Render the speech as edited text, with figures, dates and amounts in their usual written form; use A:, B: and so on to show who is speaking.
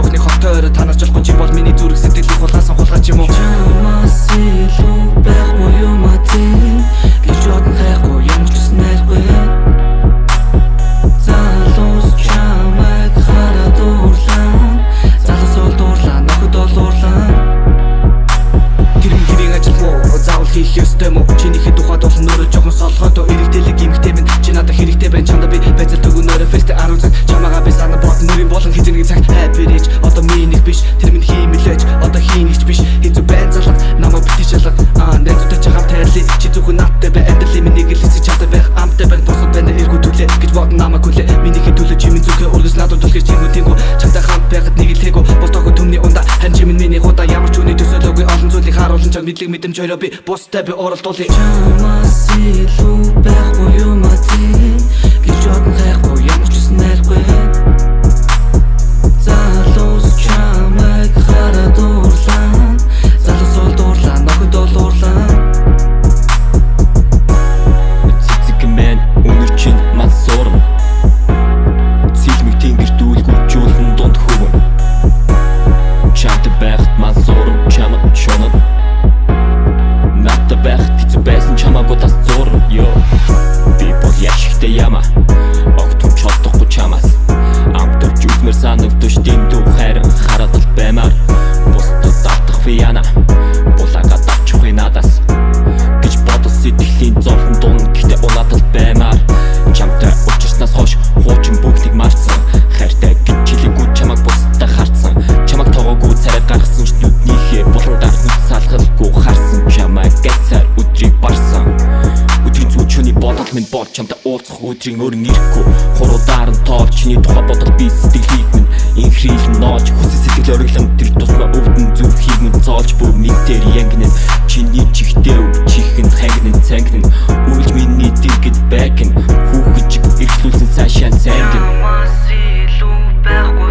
A: охны хотоор танаас жолгүй чи бол миний зүрх сэтгэлийг хулгасан хулгайч юм уу?
B: Чамаас илүү байхгүй юм атин гэж бодон хайхгүй ямар ч гэсэн найргүй залуус чамайг хараад уурлаа залуус бол дуурлаа нөхөд бол уурлаа
A: Гэрийн ажил муу заавал хийх ёстой мó чинийхээ тухайд бол нөрөө жоохон солгоодоо эрэгтэйлэг эмэгтэй минь чи надад хэрэгтэй байна чамда би байцал төгөнөөрөө фест 10 цаг чамаага би санаа бод нүрийн болон хизээний цагт happy rich одоо минийх биш тэр минь хиймэлэж одоо хийнэгч биш хэзээ байн залга намайг битгий шалга найзуудтай ч хамт хайрлаа чи зөвхөн надтай бай амьдралын минийг л хэсэж чаддаг байх амтай байх босод байна эргүү төлөө гэж бодно намайг хүлээ минийхээ төлөө чи минь зүгөө өргөс надад түлхэж тэнгүү чамтай хамт байхад нэг л хээгүү бос тохоо төмний ундаа харин чи минь миний худаа ямар ч үний төсөөлөөгүй олон зүйлийг харуулсан чам мэдлэг мэдэмж хоёроо би бустай би оролдуулъя
B: Чамаас илүү байхгүй юм атин гэж бодон хайхгүй ямар ч гэсэн найргүй залуус чамайг хараад уурлаа залуус бол дуурлаа нөхөд бол уурлаа
C: Цэцэг мэн өнөр чинь мал суурна цэлмэг тэнгэр дүүлгүүжүүлэн дунд хөвөн чамтай байхад мал суурна чамд шунад надтай байхад хэцүү байсан чамаагүй тас зурна ёо би бол яшигтэй яма огтом чадахгүй чамаас амтэрч үзмэр санагдаж дэндүү хайран хараад л баймаар бусдад давтах фиана булаагаад авчихгүй надаас гэж бодол сэтгэлийн зовлон дунд гэхдээ унаад л баймаар чамтай уулзснаас хойш хуучин бүгдийг марцсан хайртай гэж чилээгүй чамааг бусдад харцсан чамааг тоогоогүй царай гаргасан ч нүднийхээ булангаар нүд салгалгүй харсан чамайг гэцээр өдрийг барсан өдрийн зүүчүний бодол минь бол чамтай уулзах өдрийн өрн ирэхгүй хуруудаар нь тоол чиний тухай бодол би сэтгэлийг минь инхрийлэн ноож хүсэл сэтгэл ориглон тэр тусмаа өвдөн зүрхийг минь цоолж бүр нэгтэр янгнэн чиний чихтэй өвчихэн хангнэн цангнэн үйлж миний дэргэд бэкэн хүүхэд чиг эрхлүүлсэн цаашаа сангэн
B: Чамаас илүү байхгүй